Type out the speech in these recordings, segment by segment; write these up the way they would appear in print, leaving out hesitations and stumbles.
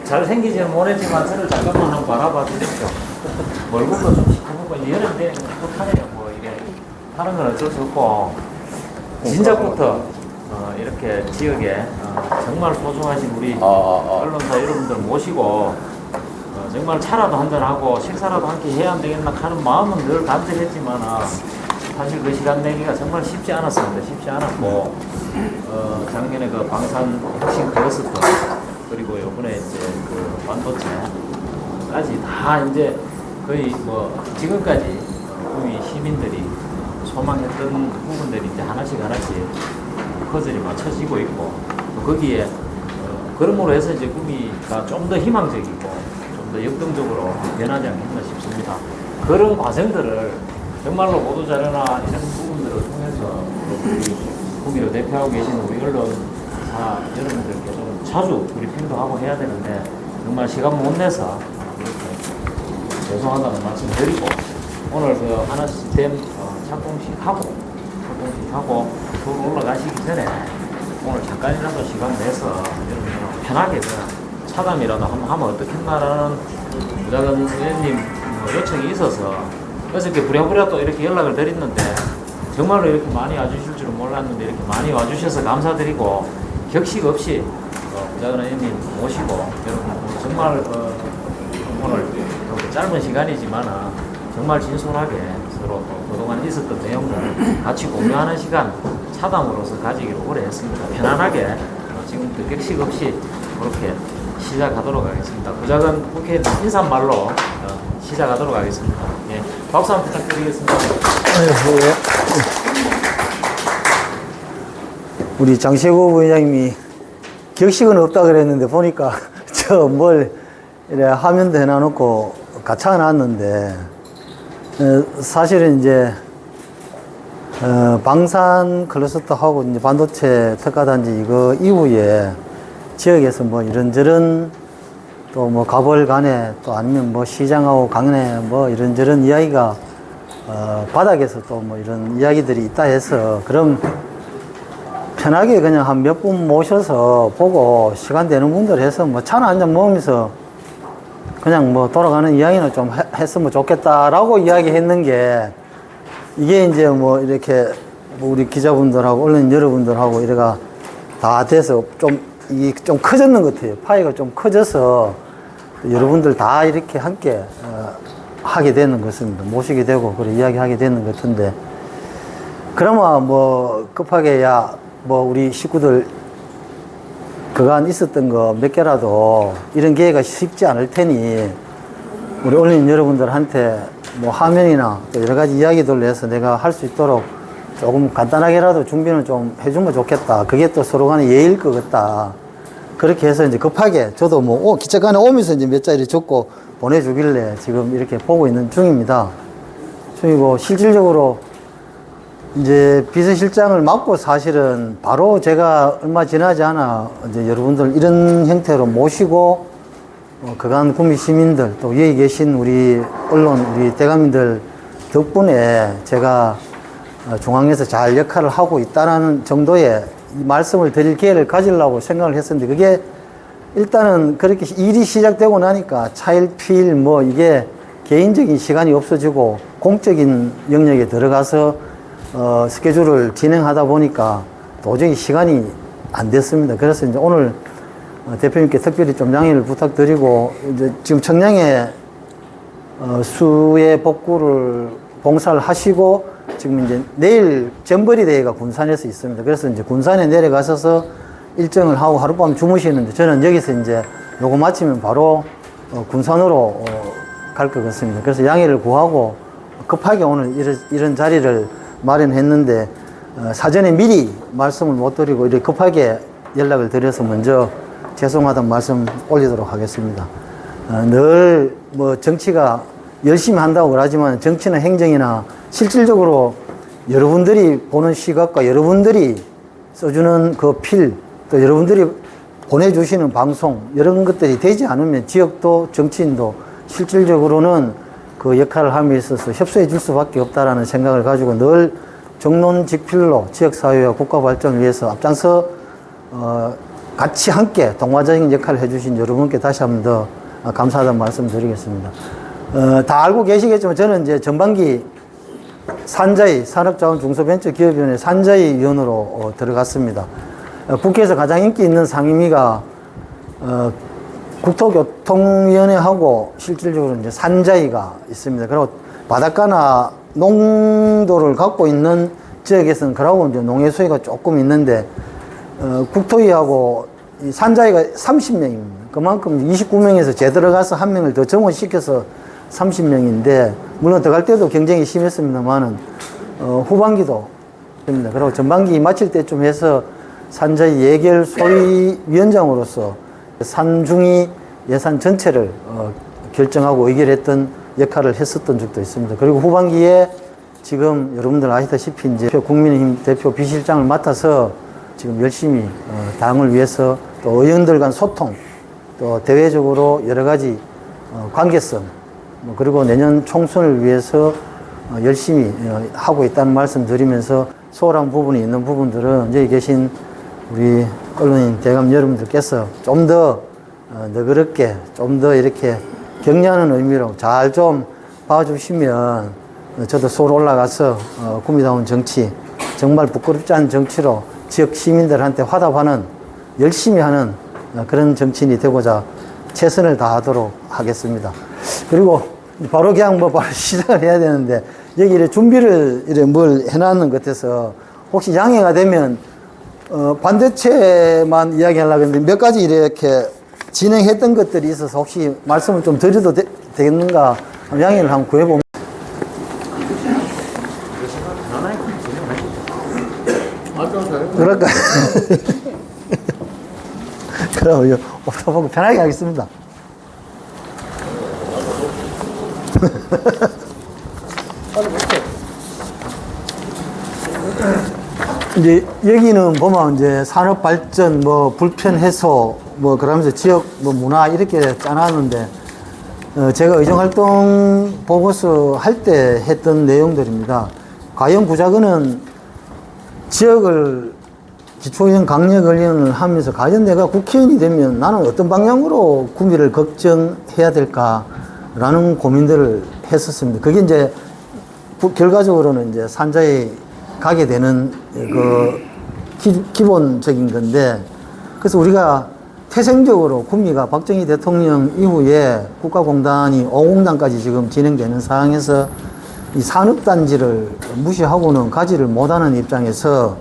잘생기지는 못했지만 저를 잠깐만 한번 바라봐 주십시오. 얼굴도 좀 시커멓고 여름 되니까 뿌듯하네요. 뭐 이게 하는 건 어쩔 수 없고 진작부터 이렇게 지역에 정말 소중하신 우리 언론사 여러분들 모시고 정말 차라도 한잔하고 식사라도 함께 해야 안 되겠나 하는 마음은 늘 간절했지만 사실 그 시간 내기가 정말 쉽지 않았습니다. 쉽지 않았고 작년에 그 방산 핵심 클러스터 그리고 이번에 이제 그 반도체까지 다 이제 거의 뭐 지금까지 우리 시민들이 소망했던 부분들이 이제 하나씩 퍼즐이 맞춰지고 있고 거기에 그러므로 해서 이제 구미가 좀 더 희망적이고 좀 더 역동적으로 변하지 않겠나 싶습니다. 그런 과정들을 정말로 보도자료나 이런 부분들을 통해서 우리 구미를 대표하고 계시는 우리 언론사 여러분들께 좀 자주 브리핑도 하고 해야 되는데 정말 시간 못 내서 이렇게 죄송하다는 말씀 드리고 오늘 그 하나 시스템 착공식 하고 서울 올라가시기 전에 오늘 잠깐이라도 시간 내서 여러분들하고 편하게 그냥 차담이라도 한번 하면 어떻겠나라는 부자건 의원님 요청이 있어서 어저께 부랴부랴 또 이렇게 연락을 드렸는데 정말로 이렇게 많이 와주실 줄은 몰랐는데 이렇게 많이 와주셔서 감사드리고 격식 없이 부자건 의원님 모시고 여러분 정말 오늘 이렇게 짧은 시간이지만 정말 진솔하게 서로 또 그동안 있었던 내용을 같이 공유하는 시간 차담으로서 가지기로 오래 했습니다. 편안하게 지금부터 격식 없이 그렇게 시작하도록 하겠습니다. 부자건 국회 인사말로 시작하도록 하겠습니다. 예, 박수 한번 부탁드리겠습니다. 우리 장시구 부회장님이 격식은 없다 그랬는데 보니까 저 뭘 이래 화면도 해놔놓고 가차가 놨는데 사실은 이제 방산 클러스터하고 이제 반도체 특화단지 이거 이후에 지역에서 뭐 이런저런 또 뭐 가벌 간에 또 아니면 뭐 시장하고 강내 뭐 이런저런 이야기가 바닥에서 또 뭐 이런 이야기들이 있다 해서 그럼 편하게 그냥 한 몇 분 모셔서 보고 시간 되는 분들 해서 뭐 차나 한잔 먹으면서 그냥 뭐 돌아가는 이야기는 좀 했으면 좋겠다라고 이야기했는 게 이게 이제 뭐 이렇게 뭐 우리 기자분들하고 언론 여러분들하고 이래가 다 돼서 좀 이게 좀 커졌는 것 같아요. 파이가 좀 커져서 여러분들 다 이렇게 함께 하게 되는 것입니다. 모시게 되고 그래 이야기하게 되는 것 같은데 그러면 뭐 급하게 뭐 우리 식구들 그간 있었던 거 몇 개라도 이런 기회가 쉽지 않을 테니 우리 언론 여러분들한테 뭐 화면이나 또 여러 가지 이야기들을 해서 내가 할 수 있도록 조금 간단하게라도 준비는 좀 해주면 좋겠다. 그게 또 서로 간에 예의일 것 같다. 그렇게 해서 이제 급하게 저도 뭐 기차관에 오면서 이제 몇 자리 적고 보내주길래 지금 이렇게 보고 있는 중입니다. 중이고 실질적으로 이제 비서실장을 맡고 사실은 바로 제가 얼마 지나지 않아 이제 여러분들 이런 형태로 모시고 그간 구미 시민들 또 여기 계신 우리 언론 우리 대감민들 덕분에 제가 중앙에서 잘 역할을 하고 있다는 정도의 이 말씀을 드릴 기회를 가지려고 생각을 했었는데 그게 일단은 그렇게 일이 시작되고 나니까 차일피일 뭐 이게 개인적인 시간이 없어지고 공적인 영역에 들어가서 스케줄을 진행하다 보니까 도저히 시간이 안 됐습니다. 그래서 이제 오늘 대표님께 특별히 좀 양해를 부탁드리고 이제 지금 청량에 수해 복구를 봉사를 하시고 지금 이제 내일 점거리 대회가 군산에서 있습니다. 그래서 이제 군산에 내려가셔서 일정을 하고 하룻밤 주무시는데 저는 여기서 이제 요거 마치면 바로 군산으로 갈 것 같습니다. 그래서 양해를 구하고 급하게 오늘 이런 자리를 마련했는데 사전에 미리 말씀을 못 드리고 이렇게 급하게 연락을 드려서 먼저 죄송하다는 말씀 올리도록 하겠습니다. 늘 뭐 정치가 열심히 한다고 그러지만 정치나 행정이나 실질적으로 여러분들이 보는 시각과 여러분들이 써주는 그 필, 또 여러분들이 보내주시는 방송 이런 것들이 되지 않으면 지역도 정치인도 실질적으로는 그 역할을 함에 있어서 협소해 줄 수밖에 없다라는 생각을 가지고 늘 정론직필로 지역사회와 국가 발전을 위해서 앞장서 같이 함께 동화적인 역할을 해주신 여러분께 다시 한 번 더 감사하다는 말씀 드리겠습니다. 다 알고 계시겠지만 저는 이제 전반기 산자위, 산업자원중소벤처기업위원회 산자위 위원으로 들어갔습니다. 국회에서 가장 인기 있는 상임위가 국토교통위원회하고 실질적으로 이제 산자위가 있습니다. 그리고 바닷가나 농도를 갖고 있는 지역에서는 그러고 이제 농해 수위가 조금 있는데 국토위하고 이 산자위가 30명입니다. 그만큼 29명에서 재들어가서 한 명을 더 정원시켜서 30명인데 물론 들어갈 때도 경쟁이 심했습니다만은 후반기도 됩니다. 그리고 전반기 마칠 때쯤 해서 산자위 예결 소위위원장으로서 산중위 예산 전체를 결정하고 의결했던 역할을 했었던 적도 있습니다. 그리고 후반기에 지금 여러분들 아시다시피 이제 국민의힘 대표 비실장을 맡아서 지금 열심히 당을 위해서 또 의원들 간 소통 또 대외적으로 여러 가지 관계성 그리고 내년 총선을 위해서 열심히 하고 있다는 말씀 드리면서 소홀한 부분이 있는 부분들은 여기 계신 우리 언론인 대감 여러분들께서 좀 더 너그럽게 좀 더 이렇게 격려하는 의미로 잘 좀 봐주시면 저도 서울 올라가서 구미다운 정치 정말 부끄럽지 않은 정치로 지역 시민들한테 화답하는 열심히 하는 그런 정치인이 되고자 최선을 다하도록 하겠습니다. 그리고 바로 그냥 뭐 바로 시작을 해야 되는데 여기 이렇게 준비를 이렇게 뭘 해놨는 것 같아서 혹시 양해가 되면 반대체만 이야기하려고 했는데 몇 가지 이렇게 진행했던 것들이 있어서 혹시 말씀을 좀 드려도 되겠는가 양해를 한번 구해보면 그럴까? 그럼 없다 보고 편하게 하겠습니다. 이제 여기는 보면 이제 산업 발전, 뭐 불편 해소, 뭐 그러면서 지역 뭐 문화 이렇게 짜놨는데 제가 의정활동 보고서 할 때 했던 내용들입니다. 과연 구자근은 지역을 기초의원 강력의원을 하면서 과연 내가 국회의원이 되면 나는 어떤 방향으로 구미를 걱정해야 될까라는 고민들을 했었습니다. 그게 이제 결과적으로는 이제 산자에 가게 되는 그 기본적인 건데 그래서 우리가 태생적으로 구미가 박정희 대통령 이후에 국가공단이 5공단까지 지금 진행되는 상황에서 이 산업단지를 무시하고는 가지를 못하는 입장에서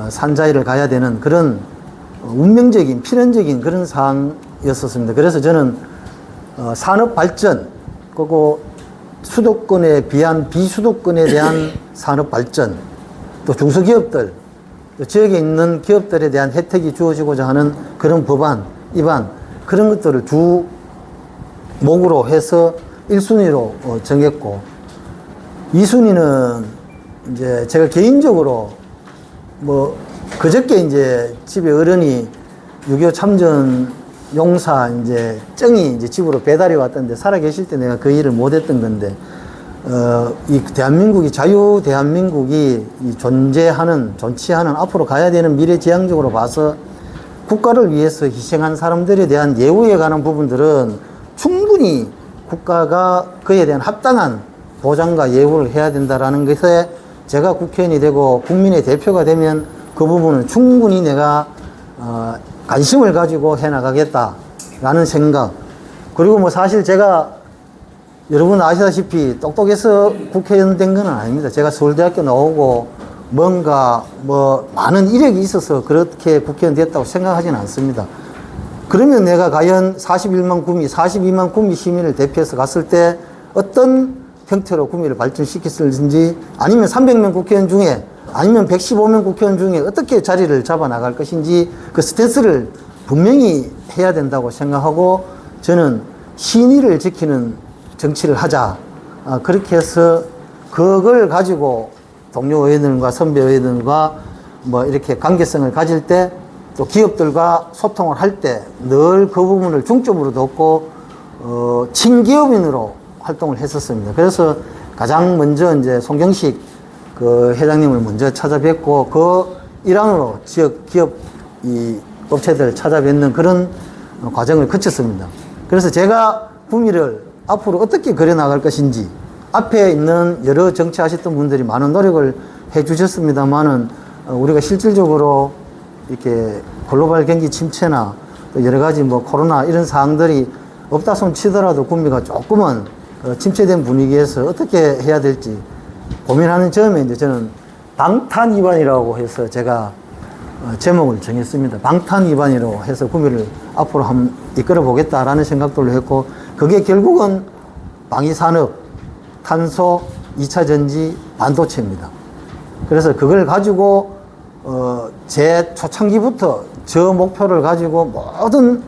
산자위를 가야 되는 그런 운명적인 필연적인 그런 상황이었었습니다. 그래서 저는 산업발전 그리고 수도권에 비한 비수도권에 대한 산업발전 또 중소기업들 또 지역에 있는 기업들에 대한 혜택이 주어지고자 하는 그런 법안, 입안 그런 것들을 주 목으로 해서 1순위로 정했고 2순위는 이제 제가 개인적으로 뭐 그저께 이제 집에 어른이 6.25 참전 용사 이제 정이 이제 집으로 배달이 왔던데 살아 계실 때 내가 그 일을 못 했던 건데 이 대한민국이 자유 대한민국이 이 존치하는 앞으로 가야 되는 미래지향적으로 봐서 국가를 위해서 희생한 사람들에 대한 예우에 관한 부분들은 충분히 국가가 그에 대한 합당한 보장과 예우를 해야 된다라는 것에 제가 국회의원이 되고 국민의 대표가 되면 그 부분은 충분히 내가 관심을 가지고 해나가겠다라는 생각. 그리고 뭐 사실 제가 여러분 아시다시피 똑똑해서 국회의원 된 건 아닙니다. 제가 서울대학교 나오고 뭔가 뭐 많은 이력이 있어서 그렇게 국회의원 됐다고 생각하지는 않습니다. 그러면 내가 과연 41만 구미, 42만 구미 시민을 대표해서 갔을 때 어떤 형태로 구미를 발전시켰을지 아니면 300명 국회의원 중에 아니면 115명 국회의원 중에 어떻게 자리를 잡아 나갈 것인지 그 스탠스를 분명히 해야 된다고 생각하고 저는 신의를 지키는 정치를 하자. 그렇게 해서 그걸 가지고 동료 의원들과 선배 의원들과 뭐 이렇게 관계성을 가질 때 또 기업들과 소통을 할 때 늘 그 부분을 중점으로 뒀고 친기업인으로 활동을 했었습니다. 그래서 가장 먼저 이제 송경식 그 회장님을 먼저 찾아뵙고 그 일환으로 지역 기업 이 업체들 찾아뵙는 그런 과정을 거쳤습니다. 그래서 제가 구미를 앞으로 어떻게 그려나갈 것인지 앞에 있는 여러 정치하셨던 분들이 많은 노력을 해 주셨습니다만은 우리가 실질적으로 이렇게 글로벌 경기 침체나 또 여러 가지 뭐 코로나 이런 사항들이 없다 손 치더라도 구미가 조금은 침체된 분위기에서 어떻게 해야 될지 고민하는 점에 이제 저는 방탄 위반이라고 해서 제가 제목을 정했습니다. 방탄 위반이라고 해서 구미를 앞으로 한번 이끌어 보겠다라는 생각들을 했고, 그게 결국은 방위산업, 탄소, 2차 전지, 반도체입니다. 그래서 그걸 가지고 제 초창기부터 저 목표를 가지고 모든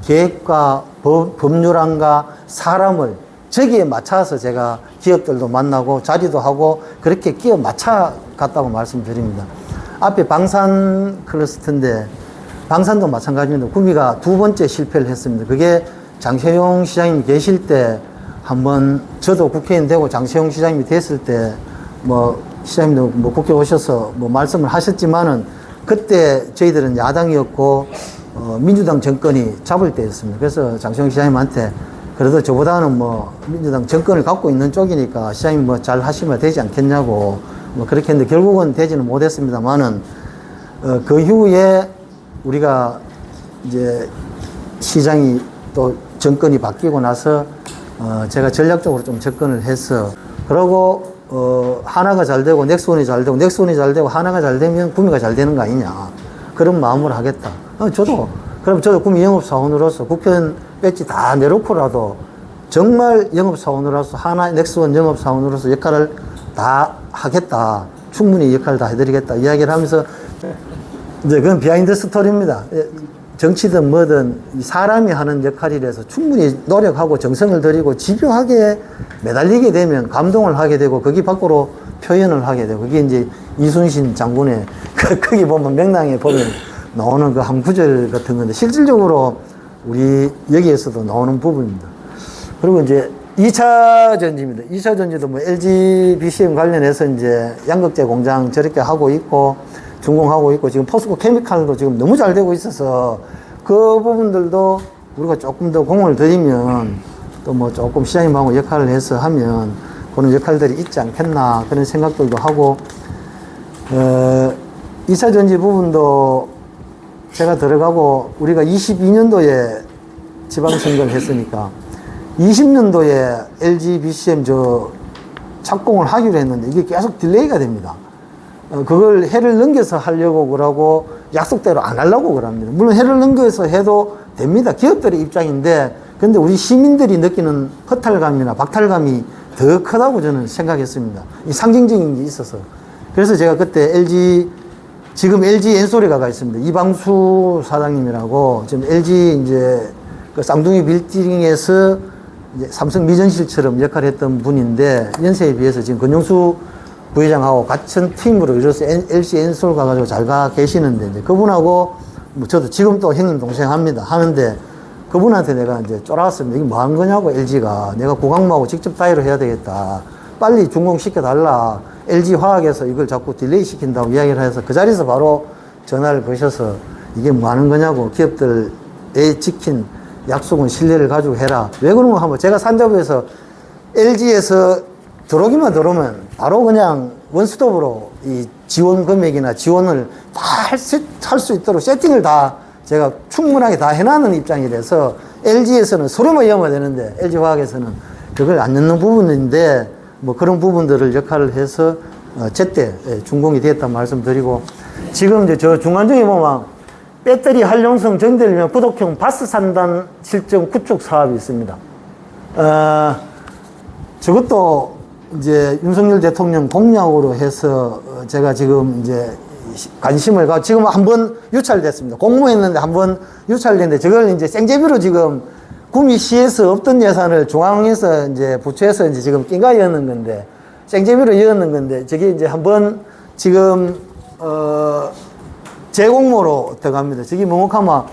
계획과 법률안과 사람을 저기에 맞춰서 제가 기업들도 만나고 자리도 하고 그렇게 끼어 맞춰 갔다고 말씀드립니다. 앞에 방산 클러스터인데 방산도 마찬가지입니다. 구미가 두 번째 실패를 했습니다. 그게 장세용 시장님이 계실 때 한번 저도 국회의원 되고 장세용 시장님이 됐을 때 뭐 시장님도 뭐 국회 오셔서 뭐 말씀을 하셨지만은 그때 저희들은 야당이었고 민주당 정권이 잡을 때였습니다. 그래서 장세용 시장님한테 그래도 저보다는 뭐 민주당 정권을 갖고 있는 쪽이니까 시장님 뭐 잘 하시면 되지 않겠냐고 뭐 그렇게 했는데 결국은 되지는 못했습니다만은 그 이후에 우리가 이제 시장이 또 정권이 바뀌고 나서 제가 전략적으로 좀 접근을 해서 그러고 하나가 잘 되고 넥스원이 잘 되고 넥스원이 잘 되고 하나가 잘 되면 구미가 잘 되는 거 아니냐 그런 마음으로 하겠다. 그럼 저도 구미 영업사원으로서 국회의원 배지 다 내놓고라도 정말 영업사원으로서 하나 넥스원 영업사원으로서 역할을 다 하겠다. 충분히 역할을 다 해드리겠다. 이야기를 하면서 이제 그건 비하인드 스토리입니다. 정치든 뭐든 사람이 하는 역할이라서 충분히 노력하고 정성을 들이고 집요하게 매달리게 되면 감동을 하게 되고 거기 밖으로 표현을 하게 되고 그게 이제 이순신 장군의 거기 보면 명랑에 보면 나오는 그 한 구절 같은 건데 실질적으로 우리 여기에서도 나오는 부분입니다. 그리고 이제 2차 전지입니다. 2차 전지도 뭐 LG BCM 관련해서 이제 양극재 공장 저렇게 하고 있고 준공하고 있고 지금 포스코 케미칼도 지금 너무 잘 되고 있어서 그 부분들도 우리가 조금 더 공을 들이면 또 뭐 조금 시장님하고 역할을 해서 하면 그런 역할들이 있지 않겠나 그런 생각들도 하고 2차 전지 부분도 제가 들어가고 우리가 22년도에 지방선거를 했으니까 20년도에 LG BCM 착공을 하기로 했는데 이게 계속 딜레이가 됩니다. 그걸 해를 넘겨서 하려고 그러고 약속대로 안 하려고 그럽니다. 물론 해를 넘겨서 해도 됩니다. 기업들의 입장인데 근데 우리 시민들이 느끼는 허탈감이나 박탈감이 더 크다고 저는 생각했습니다. 이 상징적인 게 있어서. 그래서 제가 그때 지금 LG 엔소리가 가 있습니다. 이방수 사장님이라고 지금 LG 이제 그 쌍둥이 빌딩에서 이제 삼성 미전실처럼 역할을 했던 분인데 연세에 비해서 지금 권영수 부회장하고 같은 팀으로 이뤄서 LG 엔솔 가가지고 잘 가 계시는데 이제 그분하고 뭐 저도 지금 또 형님 동생 합니다. 하는데 그분한테 내가 이제 쫄았습니다. 이게 뭐 하는 거냐고 LG가 내가 고강마하고 직접 타이로 해야 되겠다. 빨리 준공시켜달라. LG 화학에서 이걸 자꾸 딜레이 시킨다고 이야기를 해서 그 자리에서 바로 전화를 거셔서 이게 뭐 하는 거냐고 기업들에 지킨 약속은 신뢰를 가지고 해라. 왜 그런가 하면 제가 산자부에서 LG에서 들어오기만 들어오면 바로 그냥 원스톱으로 이 지원 금액이나 지원을 다 할 수 있도록 세팅을 다 제가 충분하게 다 해놨는 입장이라서 LG에서는 서로만 이어야 되는데 LG화학에서는 그걸 안 넣는 부분인데 뭐 그런 부분들을 역할을 해서 제때 준공이 됐다는 말씀드리고 지금 이제 저 중간중에 보면 배터리 활용성 정대리면 부독형 바스 산단 실정 구축 사업이 있습니다. 저것도 이제 윤석열 대통령 공약으로 해서 제가 지금 이제 관심을 가지고 지금 한번 유찰됐습니다. 공모했는데 한번 유찰됐는데 저걸 이제 생제비로 지금 구미시에서 없던 예산을 중앙에서 이제 부처에서 이제 지금 낀가 이었는 건데 생제비로 이었는 건데 저게 이제 한번 지금 재공모로 들어갑니다. 저기 뭐하면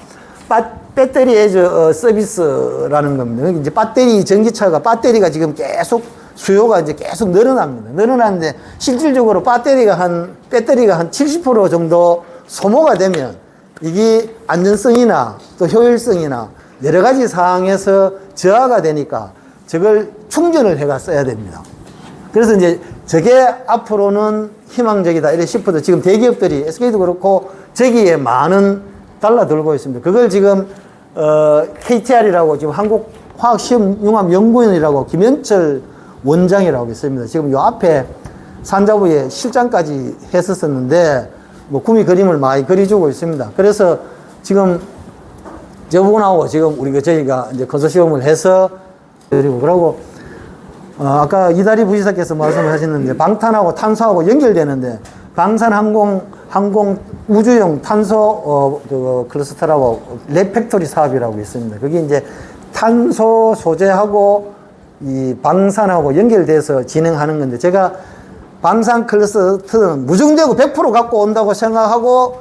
배터리 에저 서비스라는 겁니다. 이제 배터리 전기차가 배터리가 지금 계속 수요가 이제 계속 늘어납니다. 늘어나는데 실질적으로 배터리가 한 70% 정도 소모가 되면 이게 안전성이나 또 효율성이나 여러 가지 사항에서 저하가 되니까 저걸 충전을 해가 써야 됩니다. 그래서 이제 저게 앞으로는 희망적이다 이래 싶어도 지금 대기업들이 SK도 그렇고 저기에 많은 달라들고 있습니다. 그걸 지금 KTR이라고 지금 한국화학시험융합연구원이라고 김현철 원장이라고 있습니다. 지금 요 앞에 산자부에 실장까지 했었었는데 뭐 구미 그림을 많이 그려주고 있습니다. 그래서 지금 저분하고 지금 저희가 이제 컨소시엄을 해서 그리고 그러고 아까 이다리 부지사께서 말씀하셨는데 방탄하고 탄소하고 연결되는데 방산항공 우주용 탄소 클러스터라고 랩 팩토리 사업이라고 있습니다. 그게 이제 탄소 소재하고 이 방산하고 연결돼서 진행하는 건데 제가 방산 클러스터는 무중되고 100% 갖고 온다고 생각하고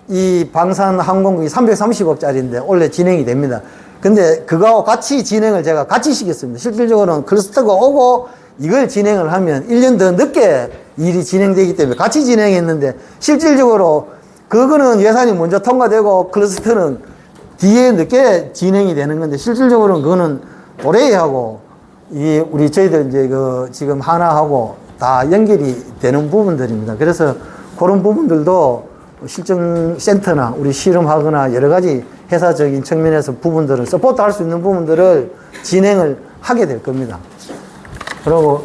이 방산 항공이 330억짜리인데 원래 진행이 됩니다. 근데 그거하고 같이 진행을 제가 같이 시켰습니다. 실질적으로는 클러스터가 오고 이걸 진행을 하면 1년 더 늦게 일이 진행되기 때문에 같이 진행했는데 실질적으로 그거는 예산이 먼저 통과되고 클러스터는 뒤에 늦게 진행이 되는 건데 실질적으로는 그거는 도레이하고 우리 저희들 이제 지금 하나하고 다 연결이 되는 부분들입니다. 그래서 그런 부분들도 실증센터나 우리 실험하거나 여러 가지 회사적인 측면에서 부분들을 서포트 할 수 있는 부분들을 진행을 하게 될 겁니다. 그리고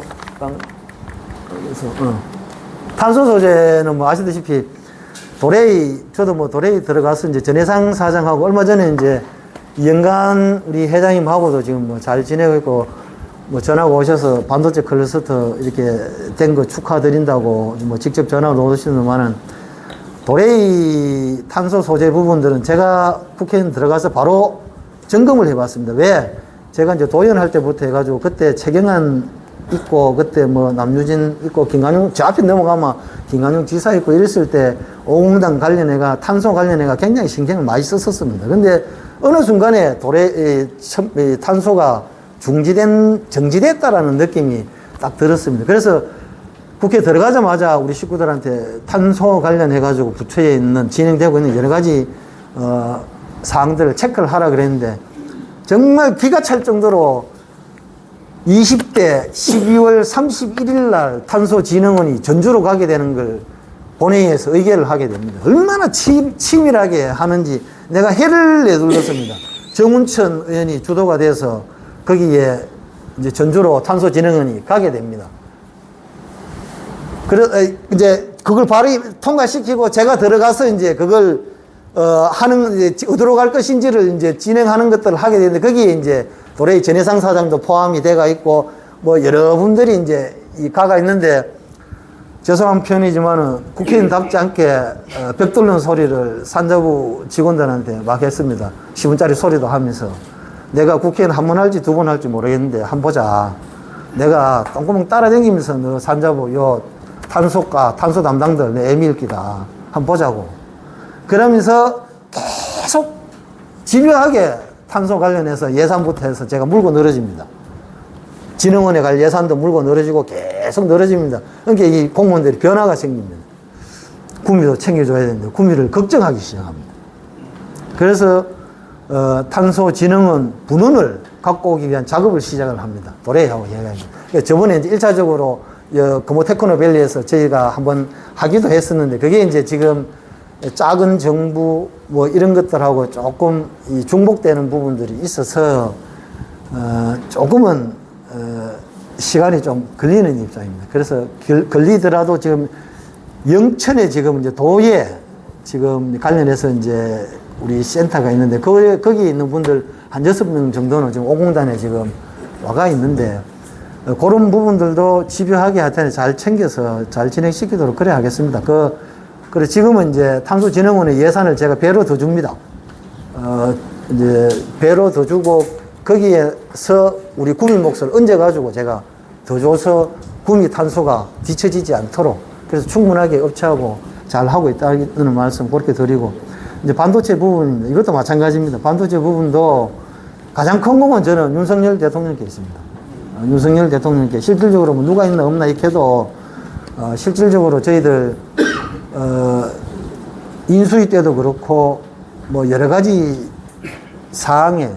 탄소 소재는 뭐 아시다시피 저도 뭐 도레이 들어가서 이제 전해상 사장하고 얼마 전에 이제 연간 우리 회장님하고도 지금 뭐 잘 지내고 있고 뭐 전화가 오셔서 반도체 클러스터 이렇게 된 거 축하드린다고 뭐 직접 전화가 오시는만은 도레이 탄소 소재 부분들은 제가 국회에 들어가서 바로 점검을 해봤습니다. 왜? 제가 이제 도연할 때부터 해가지고 그때 최경환 있고 그때 뭐 남유진 있고 김관용 저 앞에 넘어가면 김관용 지사 있고 이랬을 때 오공당 관련해가 탄소 관련해가 굉장히 신경을 많이 썼었습니다. 근데 어느 순간에 탄소가 정지됐다라는 느낌이 딱 들었습니다. 그래서 국회 들어가자마자 우리 식구들한테 탄소 관련해가지고 부처에 있는 진행되고 있는 여러 가지 사항들을 체크를 하라 그랬는데 정말 기가 찰 정도로 20대 12월 31일 날 탄소진흥원이 전주로 가게 되는 걸 본회의에서 의결을 하게 됩니다. 얼마나 치밀하게 하는지 내가 해를 내둘렀습니다. 정운천 의원이 주도가 돼서 거기에 이제 전주로 탄소진흥원이 가게 됩니다. 이제 그걸 바로 통과시키고 제가 들어가서 이제 그걸 어디로 갈 것인지를 이제 진행하는 것들을 하게 되는데 거기에 이제 도레이 전해상 사장도 포함이 돼가 있고 뭐 여러분들이 이제 가가 있는데 죄송한 표현이지만은 국회의원답지 않게 벽 뚫는 소리를 산자부 직원들한테 막 했습니다. 10분짜리 소리도 하면서 내가 국회의원 한 번 할지 두 번 할지 모르겠는데 한번 보자. 내가 똥구멍 따라다니면서 너 산자부 탄소가 탄소 담당들 내 애밀기다 한번 보자고 그러면서 계속 집요하게 탄소 관련해서 예산부터 해서 제가 물고 늘어집니다. 진흥원에 갈 예산도 물고 늘어지고 계속 늘어집니다. 그러니까 이 공무원들이 변화가 생깁니다. 구미도 챙겨줘야 되는데 구미를 걱정하기 시작합니다. 그래서 탄소 진흥원 분원을 갖고 오기 위한 작업을 시작을 합니다. 도레이하고 얘기합니다. 그러니까 저번에 이제 1차적으로 금호 테크노밸리에서 저희가 한번 하기도 했었는데 그게 이제 지금 작은 정부 뭐 이런 것들하고 조금 중복되는 부분들이 있어서 조금은 시간이 좀 걸리는 입장입니다. 그래서 걸리더라도 지금 영천에 지금 이제 도에 지금 관련해서 이제 우리 센터가 있는데 거기 있는 분들 한 6명 정도는 지금 오공단에 지금 와가 있는데 그런 부분들도 집요하게 하여튼 잘 챙겨서 잘 진행시키도록 그래 하겠습니다. 그래 지금은 이제 탄소진흥원의 예산을 제가 배로 더 줍니다. 이제 배로 더 주고 거기에서 우리 구미 몫을 얹어가지고 제가 더 줘서 구미 탄소가 뒤처지지 않도록 그래서 충분하게 업체하고 잘 하고 있다는 말씀 그렇게 드리고 이제 반도체 부분입니다. 이것도 마찬가지입니다. 반도체 부분도 가장 큰 공은 저는 윤석열 대통령께 있습니다. 윤석열 대통령께 실질적으로 뭐 누가 있나 없나 이렇게 해도 실질적으로 저희들 인수위 때도 그렇고 뭐 여러 가지 사항에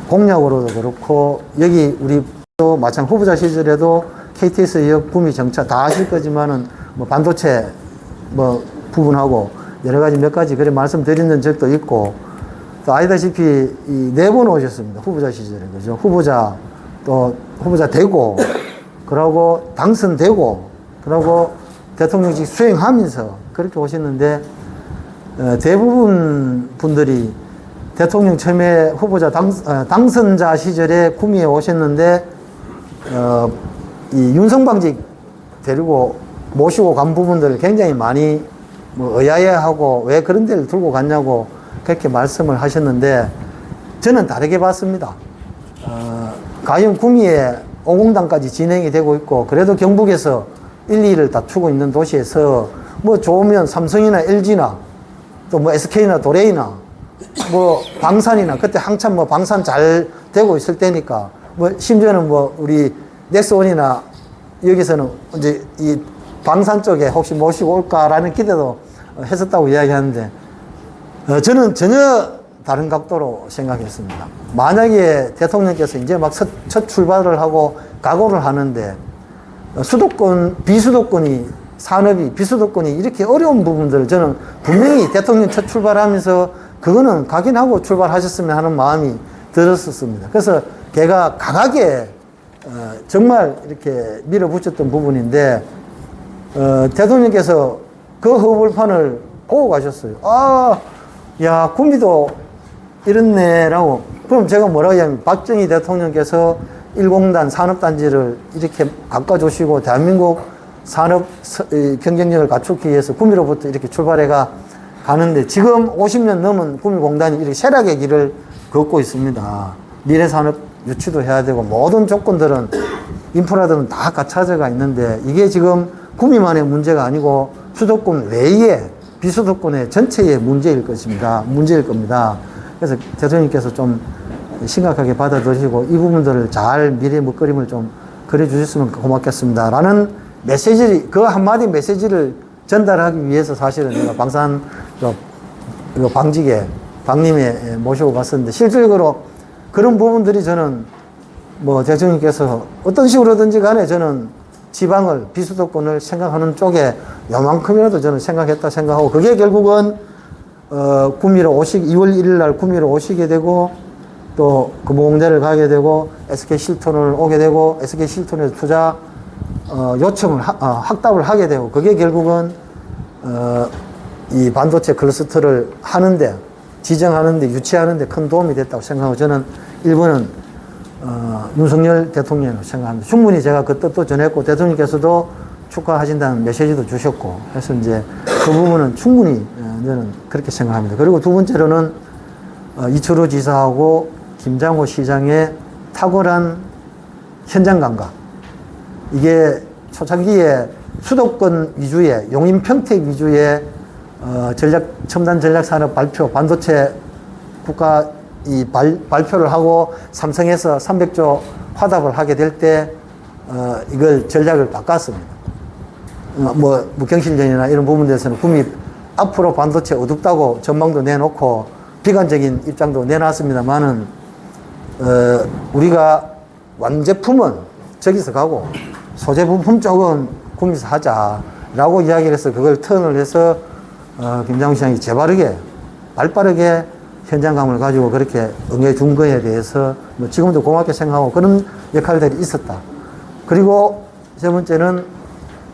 공약으로도 그렇고 여기 우리 또 마찬가지 후보자 시절에도 KTX 역 구미 정차 다 하실 거지만은 뭐 반도체 뭐 부분하고 여러 가지 몇 가지 그래 말씀드리는 적도 있고 또 아시다시피 이 4번 오셨습니다. 후보자 시절에 그죠? 후보자 또 후보자 되고 그러고 당선되고 그러고 대통령직 수행하면서 그렇게 오셨는데 대부분 분들이 대통령 처음에 후보자 당선자 시절에 구미에 오셨는데 이 윤석방직 데리고 모시고 간 부분들을 굉장히 많이 뭐 의아해하고 왜 그런 데를 들고 갔냐고 그렇게 말씀을 하셨는데 저는 다르게 봤습니다. 과연 구미에 5공단까지 진행이 되고 있고 그래도 경북에서 1, 2를 다투고 있는 도시에서 뭐 좋으면 삼성이나 LG나 또 뭐 SK나 도레이나 뭐 방산이나 그때 한참 뭐 방산 잘 되고 있을 때니까 뭐 심지어는 뭐 우리 넥스원이나 여기서는 이제 이 방산 쪽에 혹시 모시고 올까라는 기대도 했었다고 이야기하는데 저는 전혀 다른 각도로 생각했습니다. 만약에 대통령께서 이제 막 첫 출발을 하고 각오를 하는데 수도권, 비수도권이 산업이 비수도권이 이렇게 어려운 부분들을 저는 분명히 대통령 첫 출발하면서 그거는 각인하고 출발하셨으면 하는 마음이 들었었습니다. 그래서 걔가 강하게 정말 이렇게 밀어붙였던 부분인데 대통령께서 그 허물판을 보고 가셨어요. 아, 야, 구미도 이렇네라고. 그럼 제가 뭐라고 하냐면 박정희 대통령께서 1공단 산업단지를 이렇게 바꿔주시고 대한민국 산업 경쟁력을 갖추기 위해서 구미로부터 이렇게 출발해가 가는데 지금 50년 넘은 구미공단이 이렇게 쇠락의 길을 걷고 있습니다. 미래산업 유치도 해야 되고 모든 조건들은 인프라들은 다 갖춰져가 있는데 이게 지금 구미만의 문제가 아니고 수도권 외에 비수도권의 전체의 문제일 것입니다. 문제일 겁니다. 그래서 대통령께서 좀 심각하게 받아들이시고 이 부분들을 잘 미래 먹거림을 좀 그려주셨으면 고맙겠습니다. 라는 메시지를, 그 한마디 메시지를 전달하기 위해서 사실은 내가 방산 방직에 방님에 모시고 갔었는데 실질적으로 그런 부분들이 저는 뭐 대통령께서 어떤 식으로든지 간에 저는 지방을 비수도권을 생각하는 쪽에 요만큼이라도 저는 생각했다 생각하고 그게 결국은 구미로 2월 1일 날 구미로 오시게 되고 또 금호공대를 가게 되고 SK 실톤을 오게 되고 SK 실톤에서 투자 요청을 확답을 하게 되고 그게 결국은 이 반도체 클러스터를 하는데 지정하는데 유치하는데 큰 도움이 됐다고 생각하고 저는 일본은 윤석열 대통령이라고 생각합니다. 충분히 제가 그 뜻도 전했고 대통령께서도 축하하신다는 메시지도 주셨고 그래서 이제 그 부분은 충분히 저는 그렇게 생각합니다. 그리고 두 번째로는 이철우 지사하고 김장호 시장의 탁월한 현장 감각. 이게 초창기에 수도권 위주의 용인 평택 위주의 첨단 전략 산업 발표 반도체 국가 발표를 하고 삼성에서 300조 화답을 하게 될 때 이걸 전략을 바꿨습니다. 뭐 무경실련이나 이런 부분에서는 구미 앞으로 반도체 어둡다고 전망도 내놓고 비관적인 입장도 내놨습니다만은 우리가 완제품은 저기서 가고 소재 부품 쪽은 구미에서 하자라고 이야기를 해서 그걸 턴을 해서 김장훈 시장이 재바르게 발빠르게 현장감을 가지고 그렇게 응해 준 거에 대해서 뭐 지금도 고맙게 생각하고 그런 역할들이 있었다. 그리고 세 번째는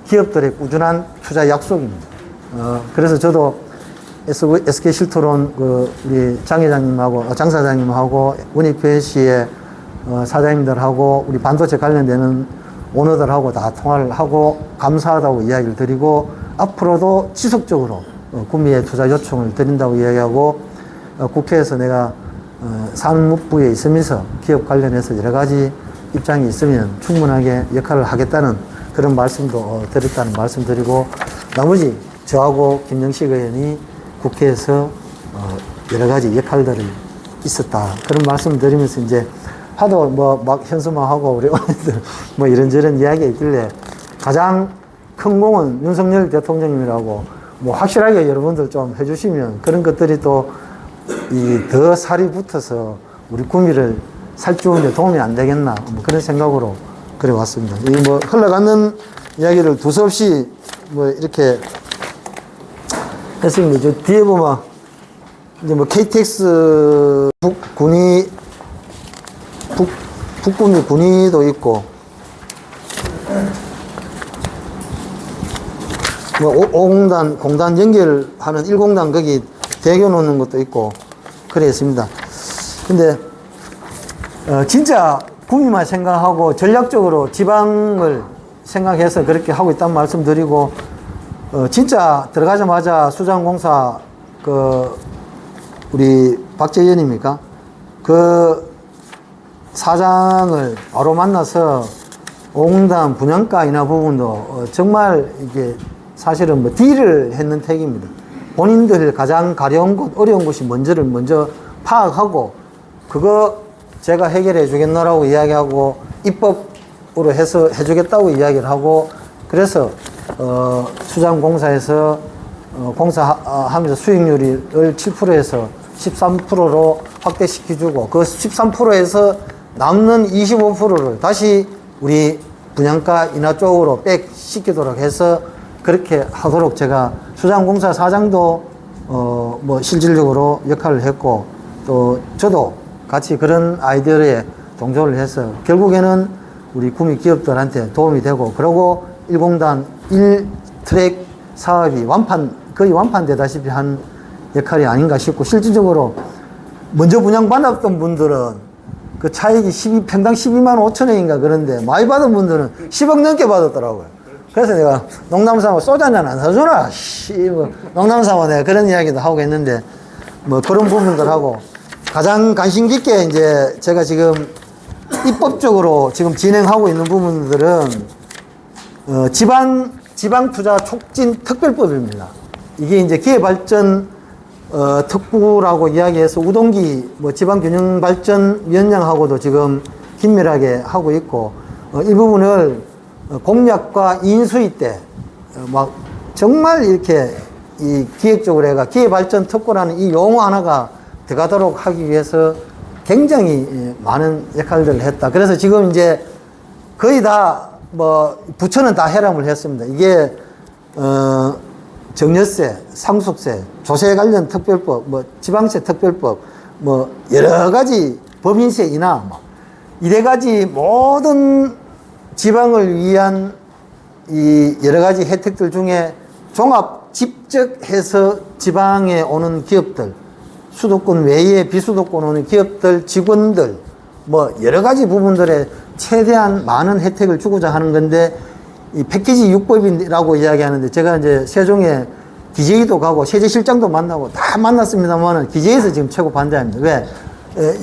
기업들의 꾸준한 투자 약속입니다. 그래서 저도 SK 실토론 우리 장 회장님하고 장 사장님하고 원익PLC의 사장님들하고 우리 반도체 관련되는 오너들하고 다 통화를 하고 감사하다고 이야기를 드리고 앞으로도 지속적으로 구미에 투자 요청을 드린다고 이야기하고 국회에서 내가 산업부에 있으면서 기업 관련해서 여러 가지 입장이 있으면 충분하게 역할을 하겠다는 그런 말씀도 드렸다는 말씀 드리고 나머지 저하고 김영식 의원이 국회에서 여러 가지 역할들이 있었다. 그런 말씀 드리면서 이제 하도 뭐 막 현수막하고 우리 의원들 뭐 이런저런 이야기가 있길래 가장 큰 공은 윤석열 대통령님이라고 뭐 확실하게 여러분들 좀 해주시면 그런 것들이 또 이 더 살이 붙어서 우리 구미를 살찌우는데 도움이 안 되겠나 뭐 그런 생각으로 그래 왔습니다. 이 뭐 흘러가는 이야기를 두서없이 뭐 이렇게 했습니다. 저 뒤에 보면 이제 뭐 KTX 북구미 군위도 있고 뭐 공단 연결하는 1공단 거기 대교 놓는 것도 있고 그래 있습니다. 근데 진짜 구미만 생각하고 전략적으로 지방을 생각해서 그렇게 하고 있다는 말씀 드리고 진짜 들어가자마자 수자원공사 우리 박재 의원입니까? 그 사장을 바로 만나서 5공단 분양가 인하 부분도 정말 이게 사실은 뭐 딜을 했는 택입니다. 본인들 가장 가려운 곳, 어려운 곳이 뭔지를 먼저 파악하고 그거 제가 해결해 주겠노라고 이야기하고 입법으로 해서 해주겠다고 이야기를 하고 그래서 수자원공사에서 공사하면서 수익률을 7%에서 13%로 확대시켜주고 그 13%에서 남는 25%를 다시 우리 분양가 인하 쪽으로 백시키도록 해서 그렇게 하도록 제가 수자원공사 사장도 뭐 실질적으로 역할을 했고 또 저도 같이 그런 아이디어에 동조를 해서 결국에는 우리 구미 기업들한테 도움이 되고 그러고 1공단 1트랙 사업이 거의 완판되다시피 한 역할이 아닌가 싶고 실질적으로 먼저 분양받았던 분들은 그 차익이 평당 12만 5천 원인가 그런데 많이 받은 분들은 10억 넘게 받았더라고요. 그래서 내가 농담삼아 소주 한잔 안 사주나? 농담삼아 내가 그런 이야기도 하고 있는데 뭐 그런 부분들하고 가장 관심 깊게 이제 제가 지금 입법적으로 지금 진행하고 있는 부분들은 지방 투자 촉진 특별법입니다. 이게 이제 기회발전 특구라고 이야기해서 우동기 뭐 지방균형발전위원장하고도 지금 긴밀하게 하고 있고 이 부분을 공약과 인수위 때 막 정말 이렇게 이 기획적으로 해가 기회발전 특구라는 이 용어 하나가 들어가도록 하기 위해서 굉장히 많은 역할들을 했다. 그래서 지금 이제 거의 다 뭐 부처는 다 해람을 했습니다. 이게 정여세, 상속세, 조세 관련 특별법, 뭐 지방세 특별법, 뭐 여러 가지 법인세 인하, 뭐 이래 가지 모든 지방을 위한 이 여러 가지 혜택들 중에 종합 집적해서 지방에 오는 기업들, 수도권 외에 비수도권 오는 기업들, 직원들, 뭐 여러 가지 부분들에 최대한 많은 혜택을 주고자 하는 건데 이 패키지 6법이라고 이야기하는데 제가 이제 세종에 기재위도 가고 세제실장도 만나고 다 만났습니다만은 기재위에서 지금 최고 반대합니다. 왜?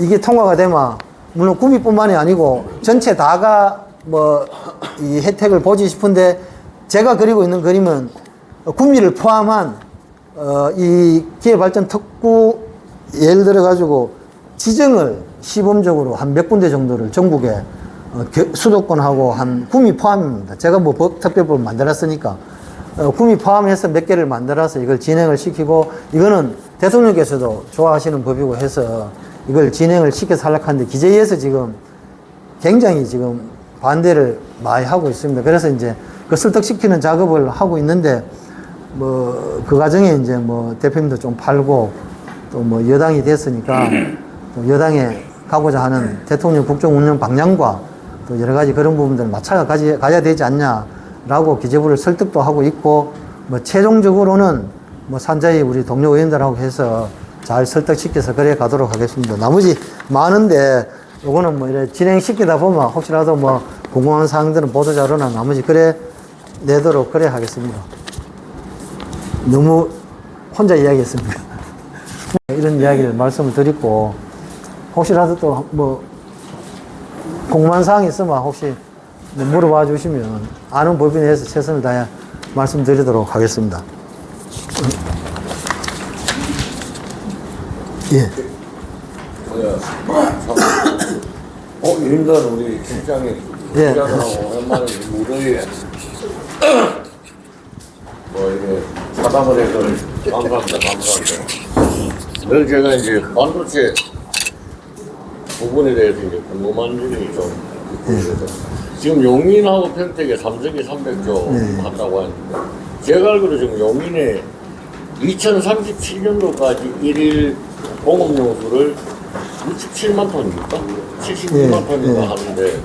이게 통과가 되면 물론 구미뿐만이 아니고 전체 다가 뭐 이 혜택을 보지 싶은데 제가 그리고 있는 그림은 구미를 포함한 이 기회발전 특구 예를 들어 가지고 지정을 시범적으로 한 몇 군데 정도를 전국에 수도권하고 한 구미 포함입니다. 제가 뭐 특별법을 만들었으니까 구미 포함해서 몇 개를 만들어서 이걸 진행을 시키고 이거는 대통령께서도 좋아하시는 법이고 해서 이걸 진행을 시켜서 하려고 하는데 기재위에서 지금 굉장히 지금 반대를 많이 하고 있습니다. 그래서 이제 그 설득시키는 작업을 하고 있는데 뭐 그 과정에 이제 뭐 대표님도 좀 팔고 또 뭐 여당이 됐으니까 또 여당에 가고자 하는 대통령 국정 운영 방향과 또 여러 가지 그런 부분들을 맞춰 가야 되지 않냐라고 기재부를 설득도 하고 있고 뭐 최종적으로는 뭐 산자위 우리 동료 의원들하고 해서 잘 설득시켜서 그래 가도록 하겠습니다. 나머지 많은데 요거는 뭐 이래 진행시키다 보면 혹시라도 뭐 궁금한 사항들은 보도자료나 나머지 그래 내도록 그래 하겠습니다. 너무 혼자 이야기했습니다. 이런 이야기를 말씀을 드리고 혹시라도 또 뭐 궁금한 사항이 있으면 혹시 물어봐 주시면 아는 법인에 대해서 최선을 다해 말씀드리도록 하겠습니다. 예. 유림단 우리 실장님, 예. 실장하고 오랜만에 무더위에 뭐 이게 사담을 해서 감사합니다. 늘 제가 이제 반도체 부분에 대해서 이제 궁금한 점이 좀 있거든요. 지금 용인하고 평택에 삼성이 300조 한다고 하는데 제가 알기로 지금 용인에 2037년도까지 일일 공업용수를 67만 톤입니까? 76만 톤인가 하는데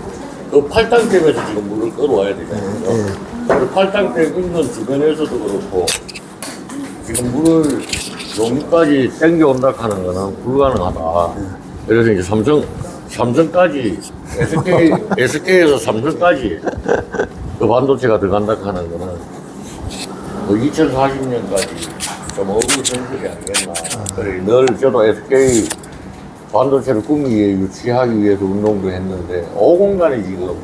그 팔당댐에서 지금 물을 끌어와야 되잖아요. 그 팔당댐 있는 주변에서도 그렇고 지금 물을 용인까지 땡겨온다 하는 거는 불가능하다. 그래서 이제 삼성까지 SK에서 삼성까지 그 반도체가 들어간다 하는 거는 그 2040년까지 좀 어려운 현실이 아니겠나. 그래 늘 저도 SK 반도체를 꾸미기 위해 유치하기 위해서 운동도 했는데 5공간이 지금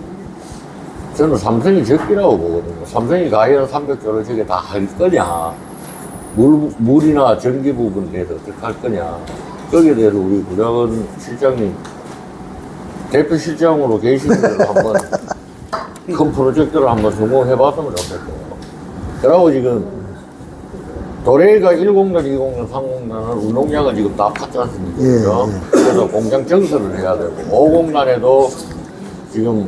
저는 삼성이 적기라고 보거든요. 삼성이 과연 300조를 저게 다 할 거냐. 물이나 전기 부분에 대해서 어떻게 할 거냐. 거기에 대해서 우리 구장원 실장님 대표 실장으로 계시는 한번 큰 프로젝트를 한번 성공해봤으면 좋겠어요. 그러고 지금 도래가 1공단, 2공단, 3공단은 운동량을 지금 다 팠지 않습니까? 그죠? 그래서 공장 증설을 해야 되고 5공단에도 지금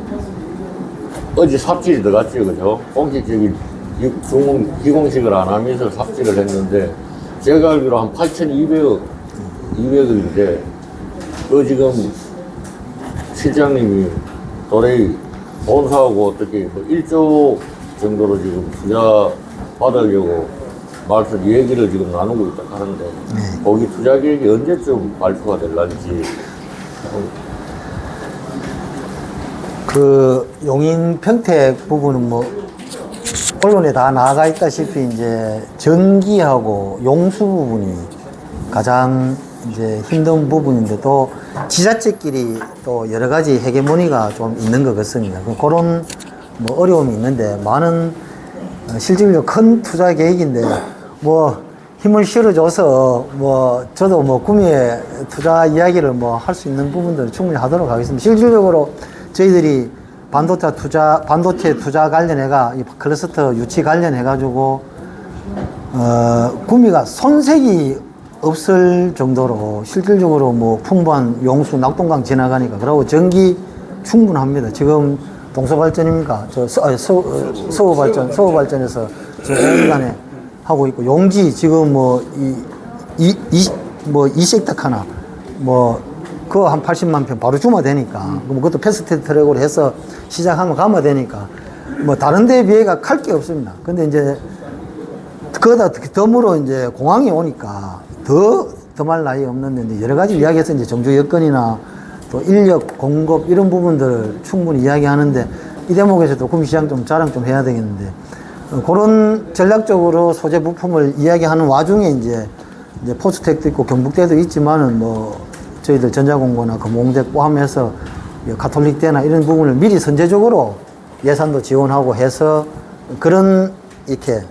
어제 삽질이 들어갔죠, 그죠? 공식적인 기공식을 안 하면서 삽질을 했는데 제가 알기로 한 8,200억인데 그 지금 실장님이 도래이 본사하고 어떻게 뭐 1조 정도로 지금 투자 받으려고 얘기를 지금 나누고 있다 하는데 거기 투자 계획이 언제쯤 발표가 될런지. 그 용인 평택 부분은 뭐 언론에 다 나가 있다시피 이제 전기하고 용수 부분이 가장 이제 힘든 부분인데 또 지자체끼리 또 여러 가지 헤게모니가 좀 있는 것 같습니다. 그런 뭐 어려움이 있는데 많은 실질적으로 큰 투자 계획인데 뭐 힘을 실어줘서 뭐 저도 뭐 구미에 투자 이야기를 뭐 할 수 있는 부분들을 충분히 하도록 하겠습니다. 실질적으로 저희들이 반도체 투자 관련해가 이 클러스터 유치 관련해가지고 구미가 손색이 없을 정도로 실질적으로 뭐 풍부한 용수 낙동강 지나가니까 그리고 전기 충분합니다. 지금 동서발전입니까? 서우발전에서 저 5일간에 하고 있고 용지 지금 뭐 이섹터 하나 뭐 그거 한 80만 평 바로 주면 되니까 그럼 그것도 패스트 트랙으로 해서 시작하면 가면 되니까 뭐 다른 데에 비해가 칼 게 없습니다. 근데 이제 그거다 덤으로 이제 공항에 오니까 더 말 나위 없는데 여러 가지 이야기해서 이제 정주 여건이나 또 인력 공급 이런 부분들을 충분히 이야기하는데 이 대목에서도 구미시장 좀 자랑 좀 해야 되겠는데 그런 전략적으로 소재 부품을 이야기하는 와중에 이제 포스텍도 있고 경북대도 있지만은 뭐 저희들 전자공고나 금홍대 포함해서 가톨릭대나 이런 부분을 미리 선제적으로 예산도 지원하고 해서 그런 이렇게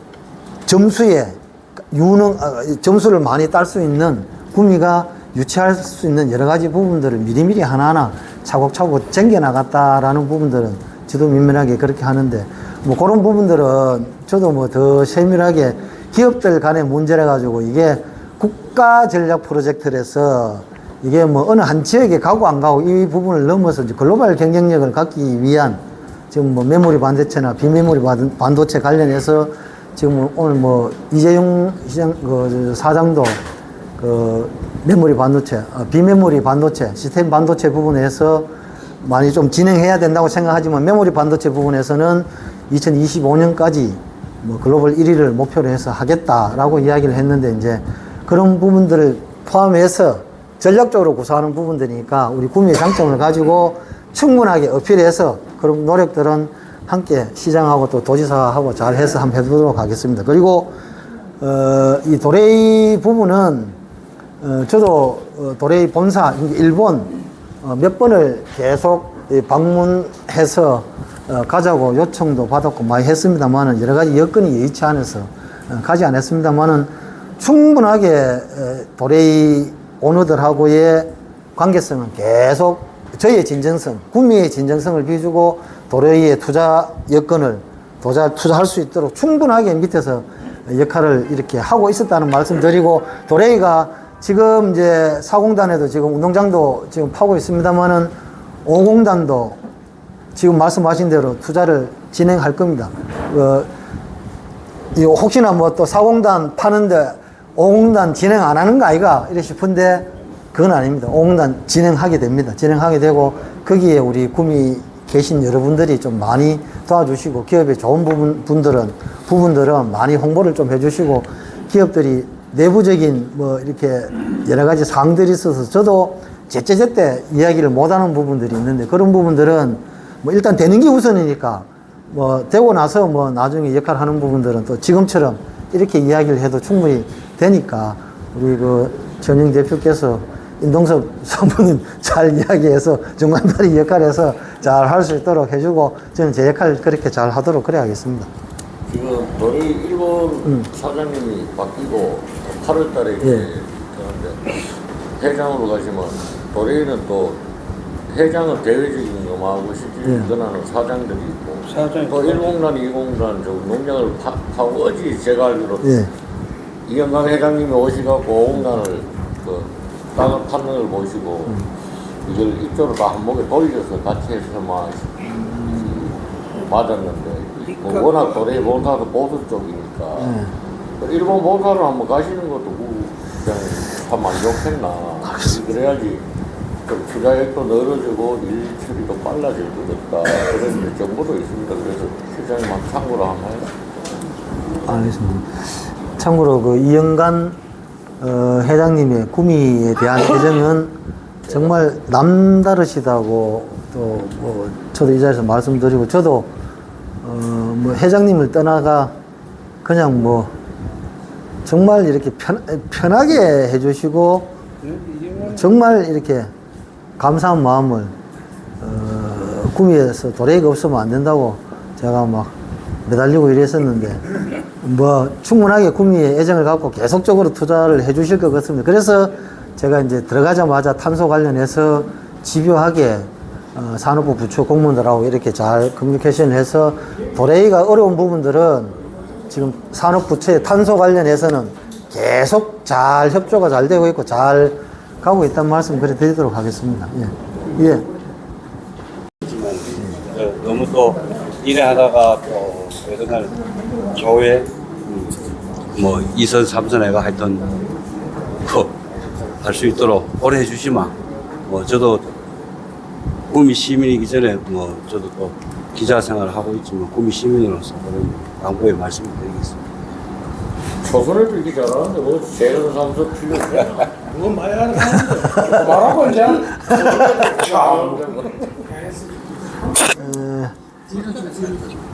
점수를 많이 딸 수 있는 구미가 유치할 수 있는 여러 가지 부분들을 미리미리 하나하나 차곡차곡 챙겨나갔다라는 부분들은 지도 면밀하게 그렇게 하는데 뭐 그런 부분들은 저도 뭐 더 세밀하게 기업들 간의 문제라 가지고 이게 국가 전략 프로젝트라서 이게 뭐 어느 한 지역에 가고 안 가고 이 부분을 넘어서 이제 글로벌 경쟁력을 갖기 위한 지금 뭐 메모리 반도체나 비메모리 반도체 관련해서 지금 오늘 뭐 이재용 시장 사장도 그 메모리 반도체, 비메모리 반도체, 시스템 반도체 부분에서 많이 좀 진행해야 된다고 생각하지만 메모리 반도체 부분에서는 2025년까지 뭐 글로벌 1위를 목표로 해서 하겠다라고 이야기를 했는데 이제 그런 부분들을 포함해서 전략적으로 구사하는 부분들이니까 우리 구미의 장점을 가지고 충분하게 어필해서 그런 노력들은 함께 시장하고 또 도지사하고 잘 해서 한번 해보도록 하겠습니다. 그리고 이 도레이 부분은 저도 도레이 본사 일본 몇 번을 계속 방문해서 가자고 요청도 받았고 많이 했습니다만은 여러 가지 여건이 여의치 않아서 가지 않았습니다만은 충분하게 도레이 오너들하고의 관계성은 계속 저희의 진정성, 구미의 진정성을 비주고 도레이의 투자 여건을 투자할 수 있도록 충분하게 밑에서 역할을 이렇게 하고 있었다는 말씀 드리고, 도레이가 지금 이제 4공단에도 지금 운동장도 지금 파고 있습니다만은 5공단도 지금 말씀하신 대로 투자를 진행할 겁니다. 혹시나 뭐 또 4공단 파는데 5공단 진행 안 하는 거 아이가? 이래 싶은데 그건 아닙니다. 5공단 진행하게 됩니다. 진행하게 되고, 거기에 우리 구미 계신 여러분들이 좀 많이 도와주시고, 기업의 좋은 부분들은 많이 홍보를 좀 해주시고, 기업들이 내부적인 뭐 이렇게 여러 가지 사항들이 있어서 저도 제때 이야기를 못하는 부분들이 있는데, 그런 부분들은 뭐 일단 되는 게 우선이니까, 뭐 되고 나서 뭐 나중에 역할하는 부분들은 또 지금처럼 이렇게 이야기를 해도 충분히 되니까, 우리 그 전영 대표께서 임동섭 사모님 잘 이야기해서 중간다리 역할에서 잘 할 수 있도록 해주고, 저는 제 역할 그렇게 잘 하도록 그래 하겠습니다. 지금 도레이 일본 사장님이 바뀌고 8월 달에 이제 되는데, 회장으로 가시면 도레이는 또 회장은 대외적인 것하고 실질적인 하는 사장들이 있고, 또 1공단, 2공단 저 농장을 파고 어지 제가 알기로 이영강 회장님이 오시갖고 5공단을 그 땅을 파는 걸 보시고 이걸 이쪽으로 다 한목에 돌려서 같이 해서 막 맞았는데, 뭐 워낙 도레이 본사도 보수 쪽이니까 일본 본사로 한번 가시는 것도 그냥 참 안 좋겠나. 그래야지 좀 투자액도 늘어지고 일 처리도 빨라질 것 같다. 그런 정보도 있습니다. 그래서 시장님 한 참고로 한번 해요. 알겠습니다. 참고로 그 이영간 회장님의 구미에 대한 애정은 정말 남다르시다고 또 뭐 저도 이 자리에서 말씀드리고, 저도 뭐 회장님을 떠나가 그냥 뭐 정말 이렇게 편하게 해주시고 정말 이렇게 감사한 마음을 구미에서 도레이가 없으면 안 된다고 제가 막 매달리고 이랬었는데, 뭐 충분하게 구미에 애정을 갖고 계속적으로 투자를 해 주실 것 같습니다. 그래서 제가 이제 들어가자마자 탄소 관련해서 집요하게 산업부 부처 공무원들하고 이렇게 잘 커뮤니케이션을 해서, 도레이가 어려운 부분들은 지금 산업부처의 탄소 관련해서는 계속 잘 협조가 잘 되고 있고 잘 가고 있다는 말씀 그래 드리도록 하겠습니다. 예. 예. 너무 또 일에 하다가 또 그날 교회 뭐 2선 3선 애가 하여튼 할 수 있도록 오래 해주시면, 뭐 저도 구미 시민이기 전에 뭐 저도 또 기자 생활을 하고 있지만 구미 시민으로서 그런 당부의 말씀을 드리겠습니다. 조선에도 이렇게 잘하는데 뭐 재선 사무소 필요 없냐? 그건 많이 하는 사람인데 말하고 이제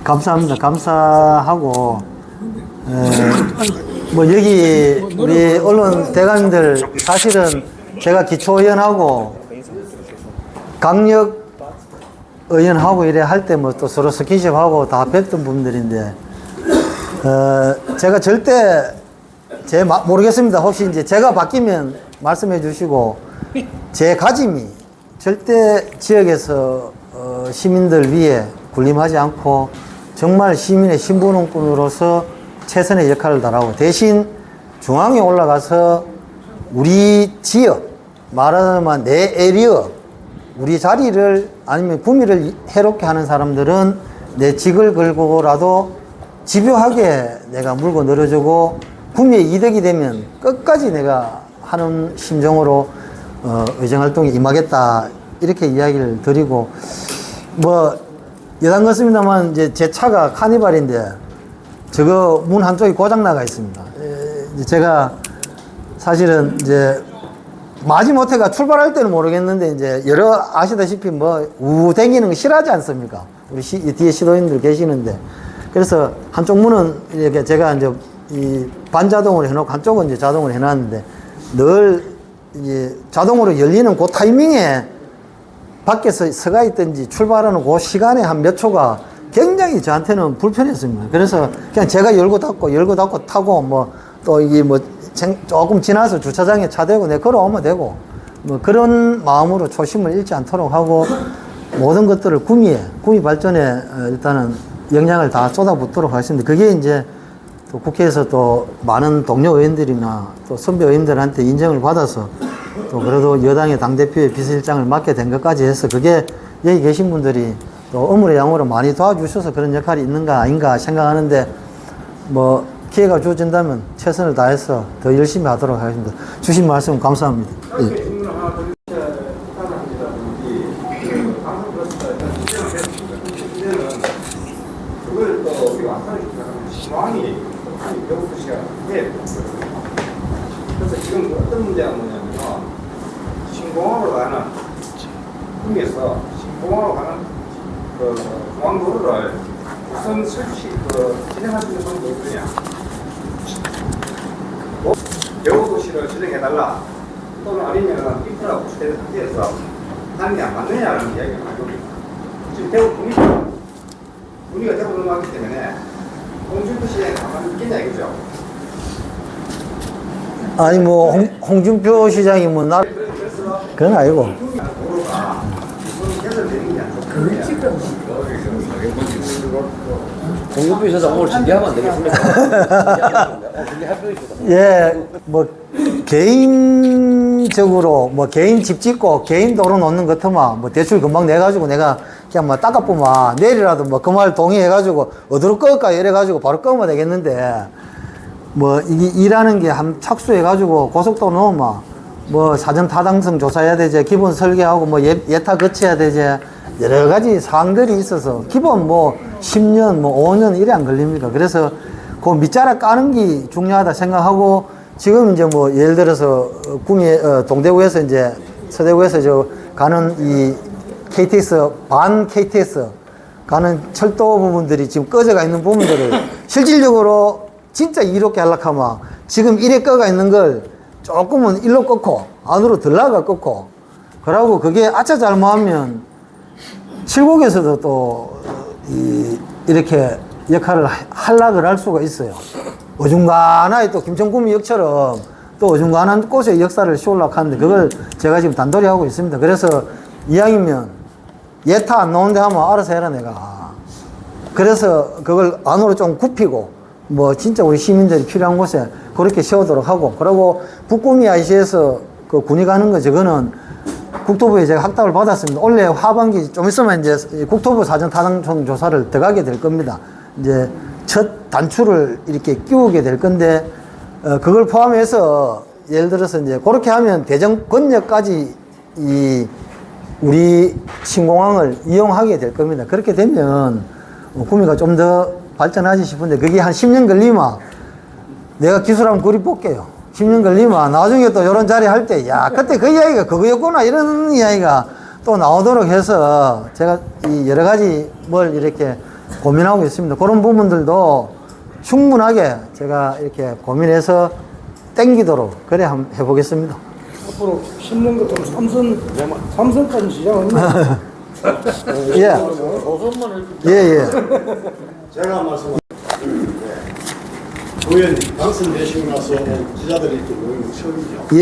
감사합니다. 감사하고, 뭐 여기 우리 언론 대감들 사실은 제가 기초의원하고 강력 의원하고 이래 할 때 뭐 또 서로 스킨십하고 다 뵀던 분들인데, 제가 절대 모르겠습니다. 혹시 이제 제가 바뀌면 말씀해 주시고, 제 가짐이 절대 지역에서 시민들 위해 군림하지 않고 정말 시민의 신분원꾼으로서 최선의 역할을 다하고, 대신 중앙에 올라가서 우리 지역, 말하자면 내 에리어, 우리 자리를 아니면 구미를 해롭게 하는 사람들은 내 직을 걸고라도 집요하게 내가 물고 늘어주고, 구미에 이득이 되면 끝까지 내가 하는 심정으로 의정활동에 임하겠다, 이렇게 이야기를 드리고, 뭐 여담 같습니다만 이제 제 차가 카니발인데 저거 문 한쪽이 고장 나가 있습니다. 제가 사실은 이제 마지못해가 출발할 때는 모르겠는데, 이제 여러 아시다시피 뭐 댕기는 거 싫어하지 않습니까? 우리 뒤에 시도인들 계시는데, 그래서 한쪽 문은 이렇게 제가 이제 이 반자동으로 해놓고 한쪽은 이제 자동으로 해놨는데, 늘 이제 자동으로 열리는 그 타이밍에 밖에서 서가 있든지 출발하는 그 시간에 한 몇 초가 굉장히 저한테는 불편했습니다. 그래서 그냥 제가 열고 닫고 타고, 뭐 또 이게 뭐 조금 지나서 주차장에 차 대고 내 걸어오면 되고, 뭐 그런 마음으로 초심을 잃지 않도록 하고, 모든 것들을 구미 발전에 일단은 영향을 다 쏟아붓도록 하겠습니다. 그게 이제 또 국회에서 또 많은 동료 의원들이나 또 선배 의원들한테 인정을 받아서 또 그래도 여당의 당대표의 비서실장을 맡게 된 것까지 해서 그게 여기 계신 분들이 또 어물의 양으로 많이 도와주셔서 그런 역할이 있는가 아닌가 생각하는데 뭐 기회가 주어진다면 최선을 다해서 더 열심히 하도록 하겠습니다. 주신 말씀 감사합니다. 예. 질문 하나 더 부탁드립니다. 방송 들었을 때 그걸 또 우리가 안타는 중앙이 배우고 시간 그래서 지금 어떤 문제가 뭐냐면 신공항으로 가는 국에서 신공항으로 가는 그 중앙도로를 우선 진행할 수 있는 방법이 없느냐. 배우도시를 진행해달라 또는 아니면 인프라 구축되는 상태에서 하는 게 안 맞느냐라는 이야기가 나옵니다. 지금 대구 분위기가 대구 넘어가기 때문에 홍준표시에 가만히 있겠냐 이거죠. 아니 뭐 홍준표 시장이 뭐 나 그건 아니고 도로가 우선 개설되는 게 아니고 공급비 있어서 오늘 준비하면 안 되겠습니까? 준비할 필요 있어. 예, 뭐 개인적으로 뭐 개인 집 짓고 개인 도로 놓는 것만 뭐 대출 금방 내가지고 내가 그냥 뭐 닦아보면 내일이라도 뭐 그 말 동의해가지고 어디로 끌까 이래가지고 바로 끄면 되겠는데 뭐 이게 일하는 게 한 착수해가지고 고속도로 놓으면 뭐 사전 타당성 조사해야 되지 기본 설계하고 뭐 예타 거쳐야 되지 여러 가지 사항들이 있어서 기본 뭐 10년 뭐 5년 이래 안 걸립니까? 그래서 그 밑자락 까는 게 중요하다 생각하고 지금 이제 뭐 예를 들어서 동대구에서 이제 서대구에서 저 가는 이 KTX 반 KTX 가는 철도 부분들이 지금 꺼져가 있는 부분들을 실질적으로 진짜 이롭게 하려고 하면 지금 이래 꺼가 있는 걸 조금은 일로 꺾고 안으로 들라가 꺾고 그러고 그게 아차 잘못하면 칠곡에서도 또 이렇게 역할을 할락을 할 수가 있어요. 어중간하게 또 김천구미역처럼 또 어중간한 곳의 역사를 씌우려고 하는데 그걸 제가 지금 단돌이 하고 있습니다. 그래서 이왕이면 예타 안 나온데 하면 알아서 해라 내가. 그래서 그걸 안으로 좀 굽히고 뭐 진짜 우리 시민들이 필요한 곳에 그렇게 세우도록 하고 그리고 북구미 IC에서 그 군이 가는 거 저거는 국토부에 제가 확답을 받았습니다. 올해 하반기 좀 있으면 이제 국토부 사전 타당성 조사를 들어가게 될 겁니다. 이제 첫 단추를 이렇게 끼우게 될 건데 그걸 포함해서 예를 들어서 이제 그렇게 하면 대전 권역까지 이 우리 신공항을 이용하게 될 겁니다. 그렇게 되면 구미가 좀 더 발전하지 싶은데 그게 한 10년 걸리면 내가 기술 한번 그려볼게요. 10년 걸리면 나중에 또 이런 자리 할 때 야 그때 그 이야기가 그거였구나 이런 이야기가 또 나오도록 해서 제가 이 여러 가지 뭘 이렇게 고민하고 있습니다. 그런 부분들도 충분하게 제가 이렇게 고민해서 땡기도록 그래 한번 해보겠습니다. 앞으로 10년 같으면 삼성까지 시작은 예. 조선만 해도 예. 제가 말씀드린 의원님 당선되시고 나서 기자들이 이렇게 모이는 게 처음이죠. 예.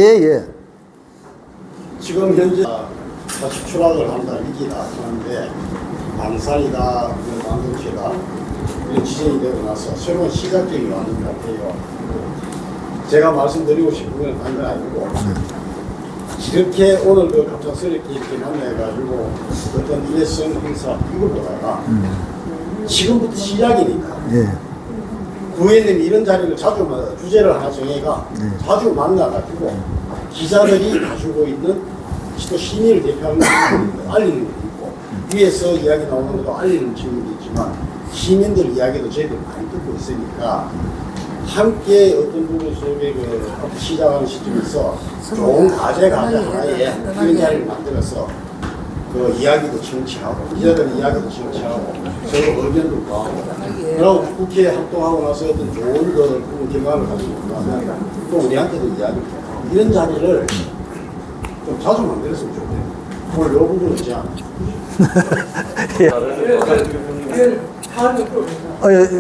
지금 현재 다시 추락을 한다, 위기다 하는데 방산이다, 반도체다 이런 지정이 되고 나서 새로운 시각적인 완전 같아요. 제가 말씀드리고 싶은 건 다른 건 아니고 이렇게 오늘도 갑작스럽게 이렇게 만나가지고 어떤 일회성 행사 이것보다가 지금부터 시작이니까 예. 구의원님이 이런 자리를 자주 주제를 하나 정해가 자주 만나가지고 기자들이 가지고 있는 또 시민을 대표하는 것도 알리는 것도 있고 위에서 이야기 나오는 것도 알리는 측면도 있지만 시민들 이야기도 저희들 많이 듣고 있으니까 함께 어떤 부분 속에 그 시작하는 시점에서 좋은 과제 하나에 이런 자리를 만들어서 그 이야기도 청취하고 기자들 이야기도 청취하고 서로 의견도 구하고 그리고 국회에 활동하고 나서 어떤 좋은 그 부분 경험을 가지고 나면 또 우리한테도 이야기를 하고 이런 자리를 좀 자주 만들었으면 좋겠네요. 오늘 이 부분은 제가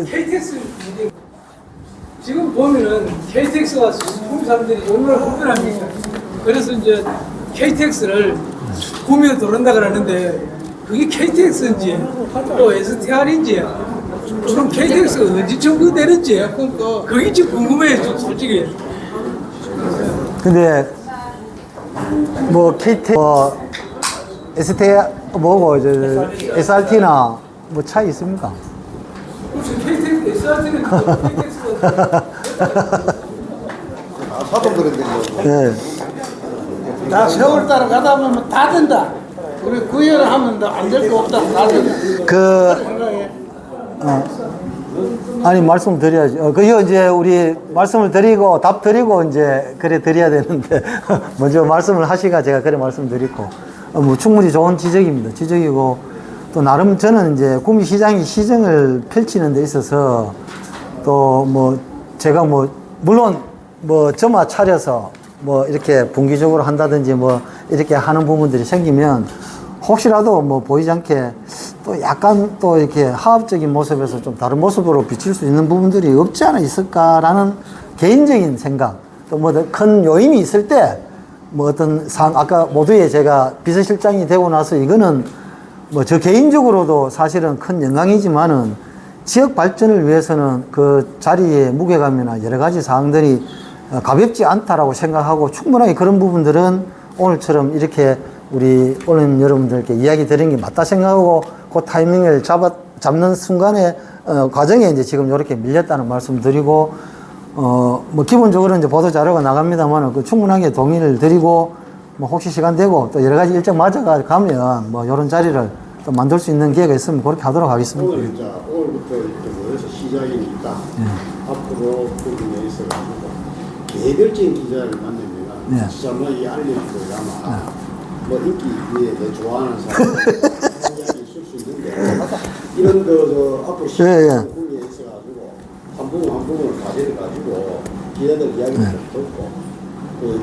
KTX 지금 보면은 KTX가 구미 사람들이 얼마나 불편합니까? 그래서 이제 KTX를 구미에 들어온다 그러는데 그게 KTX인지 또 STR인지 그럼 KTX가 언제 청구되는지 그게 지금 궁금해요, 좀 솔직히. 근데 뭐 KT ST 뭐고 SRT나 뭐 차이 있습니까? 무슨 KTX, SRT는 KTX가 사동들인데 예. 나 세월 따라 가다 보면 다 된다. 우리 구현을 하면 안 될 거 없다. 다 된다. 그 생각해. 아니 말씀 드려야죠. 그거 이제 우리 말씀을 드리고 답 드리고 이제 그래 드려야 되는데 먼저 말씀을 하시가 제가 그래 말씀드리고 뭐 충분히 좋은 지적입니다. 지적이고 또 나름 저는 이제 구미시장이 시정을 펼치는 데 있어서 또 뭐 제가 뭐 물론 뭐 점화 차려서 뭐 이렇게 분기적으로 한다든지 뭐 이렇게 하는 부분들이 생기면 혹시라도 뭐 보이지 않게 또 약간 또 이렇게 하업적인 모습에서 좀 다른 모습으로 비칠 수 있는 부분들이 없지 않아 있을까라는 개인적인 생각 또 뭐 큰 요인이 있을 때 뭐 어떤 아까 모두에 제가 비서실장이 되고 나서 이거는 뭐 저 개인적으로도 사실은 큰 영광이지만은 지역 발전을 위해서는 그 자리의 무게감이나 여러 가지 사항들이 가볍지 않다라고 생각하고 충분하게 그런 부분들은 오늘처럼 이렇게 우리 언론 여러분들께 이야기 드린 게 맞다 생각하고 그 타이밍을 잡는 순간에 과정에 이제 지금 이렇게 밀렸다는 말씀 드리고 뭐 기본적으로 이제 보도 자료가 나갑니다만 그 충분하게 동의를 드리고 뭐 혹시 시간 되고 또 여러 가지 일정 맞아가 가면 뭐 이런 자리를 또 만들 수 있는 기회가 있으면 그렇게 하도록 하겠습니다. 오늘부터 이렇게 모여서 시작이니까 앞으로 부분에 있어가지고 개별적인 기자를 만나면 진짜 이 알려주고 아마 뭐 인기 위에 내 좋아하는 사람 이야기 있을 수 있는데 이런 앞으로 시장 부분에 있어가지고 한 부분을 과제를 가지고 기자들 이야기를 좀 듣고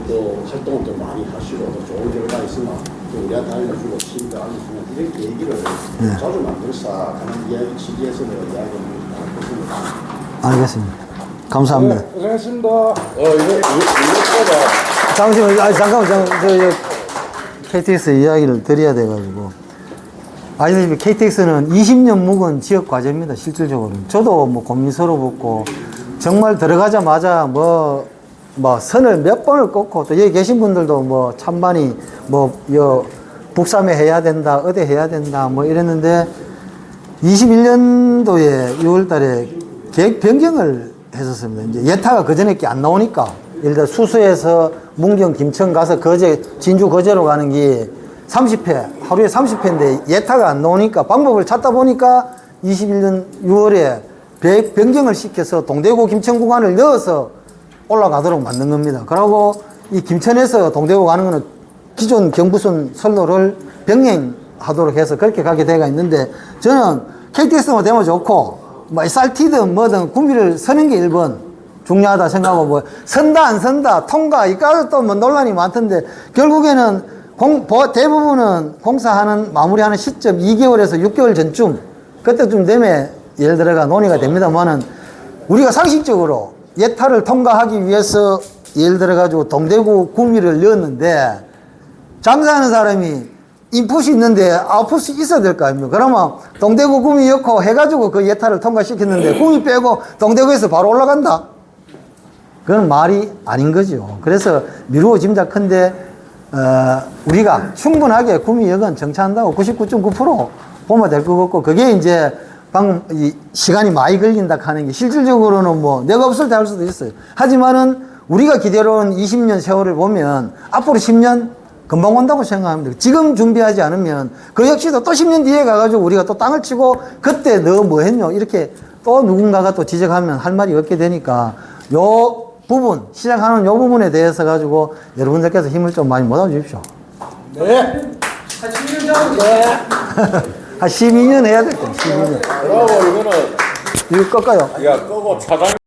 또 활동을 좀 많이 하시고 또 좋은 결과 있으면 또 우리한테 알려주고 시민들 알려주면 이렇게 얘기를 자주 만들어서 하는 이야기 취지에서 내가 이야기를 하겠습니다. 알겠습니다. 감사합니다. 고생했습니다. 잠시만요. 잠깐만. KTX 이야기를 드려야 돼가지고. 아시다시피 KTX는 20년 묵은 지역 과제입니다. 실질적으로. 저도 뭐 고민서로 붙고 정말 들어가자마자 뭐 선을 몇 번을 꺾고 또 여기 계신 분들도 뭐 찬반이 북삼에 해야 된다, 어디 해야 된다 뭐 이랬는데 21년도에 6월 달에 계획 변경을 했었습니다. 이제 예타가 그전에 게 안 나오니까 예를 들어 수서에서 문경, 김천 가서 진주 거제로 가는 게 30회, 하루에 30회인데 예타가 안 나오니까 방법을 찾다 보니까 21년 6월에 계획 변경을 시켜서 동대구 김천 구간을 넣어서 올라가도록 만든 겁니다. 그러고 이 김천에서 동대구 가는 거는 기존 경부선 선로를 병행하도록 해서 그렇게 가게 돼가 있는데 저는 KTX만 되면 좋고 뭐 SRT든 뭐든 구미를 서는 게 1번 중요하다 생각하고 뭐 선다 안 선다 통과 이까지 또 뭐 논란이 많던데 결국에는 대부분은 공사하는 마무리하는 시점 2개월에서 6개월 전쯤 그때쯤 되면 예를 들어가 논의가 됩니다만은 우리가 상식적으로 예타를 통과하기 위해서 예를 들어 가지고 동대구 구미를 넣었는데 장사하는 사람이 인풋이 있는데 아웃풋이 있어야 될 거 아닙니까? 그러면 동대구 구미 넣고 해가지고 그 예타를 통과시켰는데 구미 빼고 동대구에서 바로 올라간다? 그건 말이 아닌 거죠. 그래서 미루어 짐작컨대 우리가 충분하게 구미역은 정차한다고 99.9% 보면 될 것 같고 그게 이제 방금 이 시간이 많이 걸린다 하는 게 실질적으로는 뭐 내가 없을 때 할 수도 있어요. 하지만은 우리가 기대로는 20년 세월을 보면 앞으로 10년 금방 온다고 생각합니다. 지금 준비하지 않으면 그 역시도 또 10년 뒤에 가가지고 우리가 또 땅을 치고 그때 너 뭐 했뇨? 이렇게 또 누군가가 또 지적하면 할 말이 없게 되니까 요 부분, 시작하는 요 부분에 대해서 가지고 여러분들께서 힘을 좀 많이 모아 주십시오. 네. 한 10년 전에 한 12년 해야 될 거예요. 12년. 그러고 이거는 이거 꺾어요. 야 끄고 차단